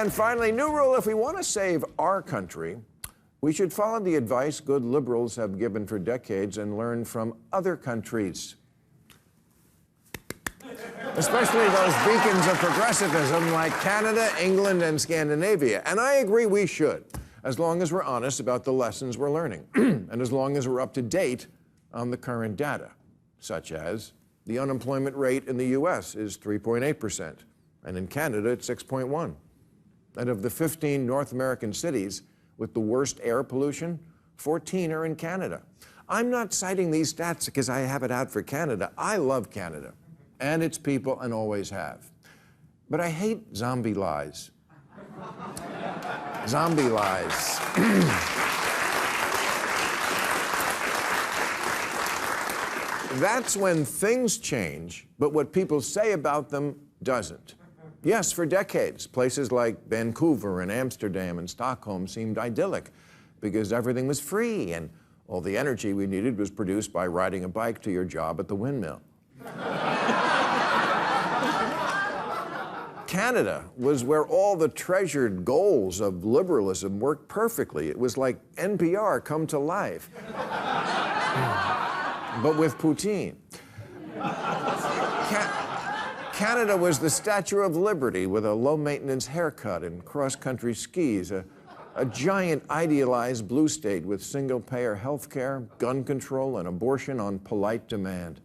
And finally, new rule: if we want to save our country, we should follow the advice good liberals have given for decades and learn from other countries. Especially those beacons of progressivism like Canada, England, and Scandinavia. And I agree we should, as long as we're honest about the lessons we're learning, and as long as we're up to date on the current data, such as the unemployment rate in the US is 3.8%, and in Canada it's 6.1%. And of the 15 North American cities with the worst air pollution, 14 are in Canada. I'm not citing these stats because I have it out for Canada. I love Canada and its people, and always have. But I hate zombie lies. Zombie lies. That's when things change, but what people say about them doesn't. Yes, for decades, places like Vancouver and Amsterdam and Stockholm seemed idyllic because everything was free and all the energy we needed was produced by riding a bike to your job at the windmill. Canada was where all the treasured goals of liberalism worked perfectly. It was like NPR come to life, but with poutine. Canada was the Statue of Liberty with a low-maintenance haircut and cross-country skis, a giant idealized blue state with single-payer health care, gun control, and abortion on polite demand.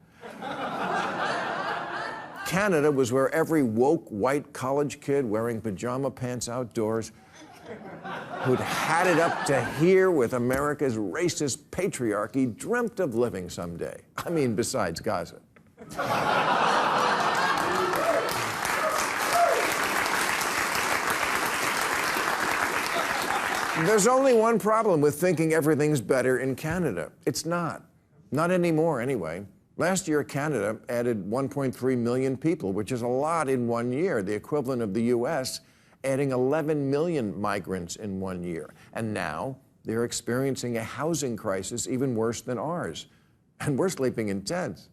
Canada was where every woke white college kid wearing pajama pants outdoors who'd had it up to here with America's racist patriarchy dreamt of living someday. I mean, besides Gaza. There's only one problem with thinking everything's better in Canada. It's not. Not anymore, anyway. Last year, Canada added 1.3 million people, which is a lot in 1 year, the equivalent of the US adding 11 million migrants in 1 year. And now they're experiencing a housing crisis even worse than ours. And we're sleeping in tents.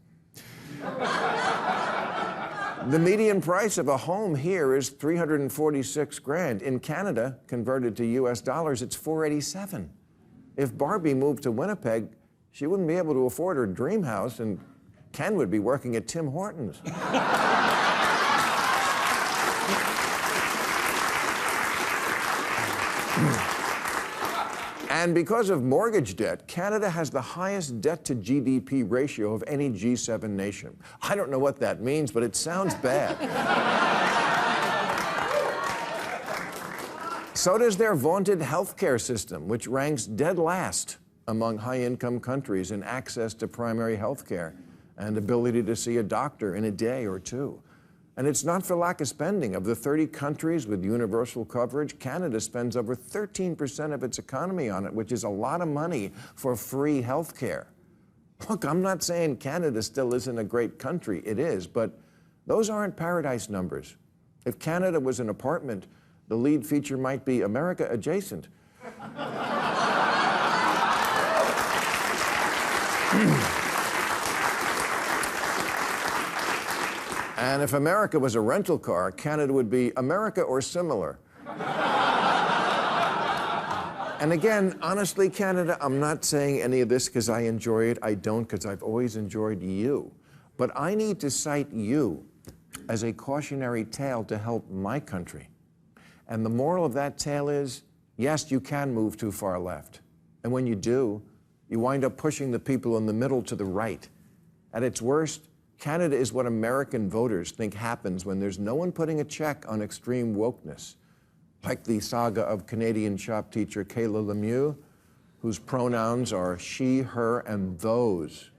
The median price of a home here is $346,000. In Canada, converted to US dollars, it's $487,000. If Barbie moved to Winnipeg, she wouldn't be able to afford her dream house, and Ken would be working at Tim Hortons. And because of mortgage debt, Canada has the highest debt-to-GDP ratio of any G7 nation. I don't know what that means, but it sounds bad. So does their vaunted healthcare system, which ranks dead last among high-income countries in access to primary health care and ability to see a doctor in a day or two. And it's not for lack of spending. Of the 30 countries with universal coverage, Canada spends over 13% of its economy on it, which is a lot of money for free health care. Look, I'm not saying Canada still isn't a great country. It is, but those aren't paradise numbers. If Canada was an apartment, the lead feature might be America adjacent. And if America was a rental car, Canada would be America or similar. And again, honestly, Canada, I'm not saying any of this because I enjoy it. I don't, because I've always enjoyed you. But I need to cite you as a cautionary tale to help my country. And the moral of that tale is, yes, you can move too far left. And when you do, you wind up pushing the people in the middle to the right. At its worst, Canada is what American voters think happens when there's no one putting a check on extreme wokeness, like the saga of Canadian shop teacher Kayla Lemieux, whose pronouns are she, her, and those.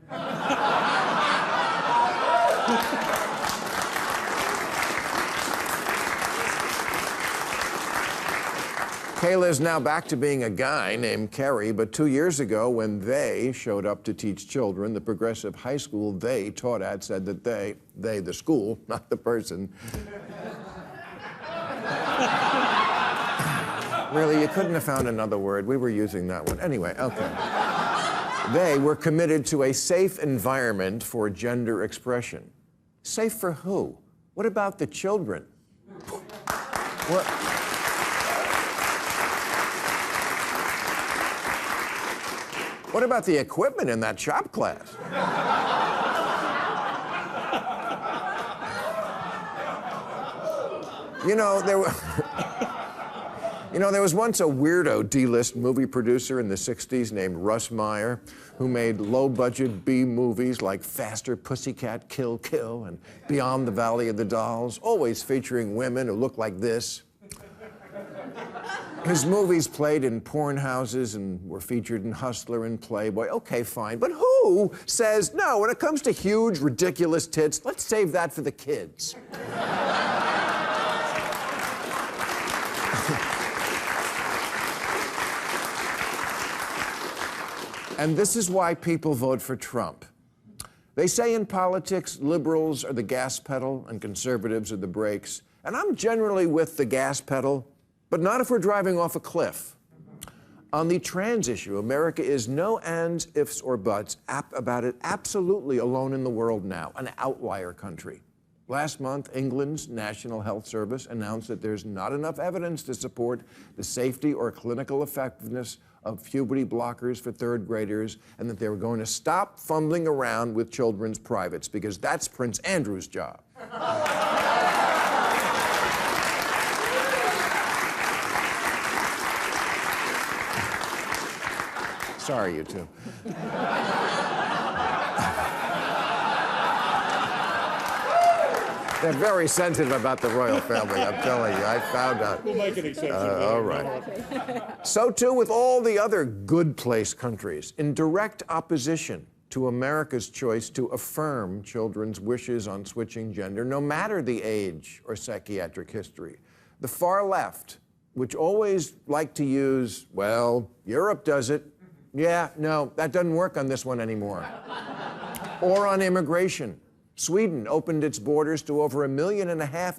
Kayla is now back to being a guy named Kerry, but 2 years ago, when they showed up to teach children, the progressive high school they taught at said that they, the school, not the person. Really, you couldn't have found another word. We were using that one. Anyway, okay. They were committed to a safe environment for gender expression. Safe for who? What about the children? What? What about the equipment in that shop class? You know, there was once a weirdo D-list movie producer in the 60s named Russ Maher, who made low-budget B movies like Faster Pussycat Kill Kill and Beyond the Valley of the Dolls, always featuring women who look like this. His movies played in porn houses and were featured in Hustler and Playboy. Okay, fine. But who says, no, when it comes to huge, ridiculous tits, let's save that for the kids? And this is why people vote for Trump. They say in politics, liberals are the gas pedal and conservatives are the brakes. And I'm generally with the gas pedal, but not if we're driving off a cliff. On the trans issue, America is no ands, ifs, or buts about it, absolutely alone in the world now, an outlier country. Last month, England's National Health Service announced that there's not enough evidence to support the safety or clinical effectiveness of puberty blockers for third graders, and that they were going to stop fumbling around with children's privates, because that's Prince Andrew's job. Sorry, you two. They're very sensitive about the royal family, I'm telling you. I found out. We'll make an exception. All right. So too with all the other good place countries, in direct opposition to America's choice to affirm children's wishes on switching gender, no matter the age or psychiatric history. The far left, which always like to use, well, Europe does it. Yeah, no, that doesn't work on this one anymore. Or on immigration. Sweden opened its borders to over 1.5 million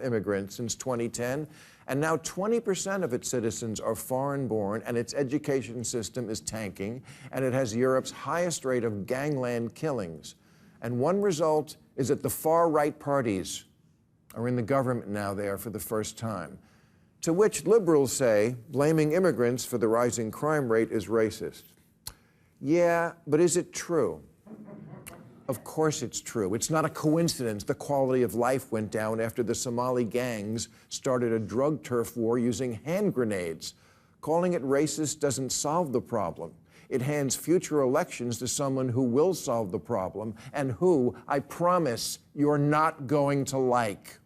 immigrants since 2010, and now 20% of its citizens are foreign-born, and its education system is tanking, and it has Europe's highest rate of gangland killings. And one result is that the far-right parties are in the government now there for the first time. To which liberals say blaming immigrants for the rising crime rate is racist. Yeah, but is it true? Of course it's true. It's not a coincidence the quality of life went down after the Somali gangs started a drug turf war using hand grenades. Calling it racist doesn't solve the problem. It hands future elections to someone who will solve the problem and who, I promise, you're not going to like.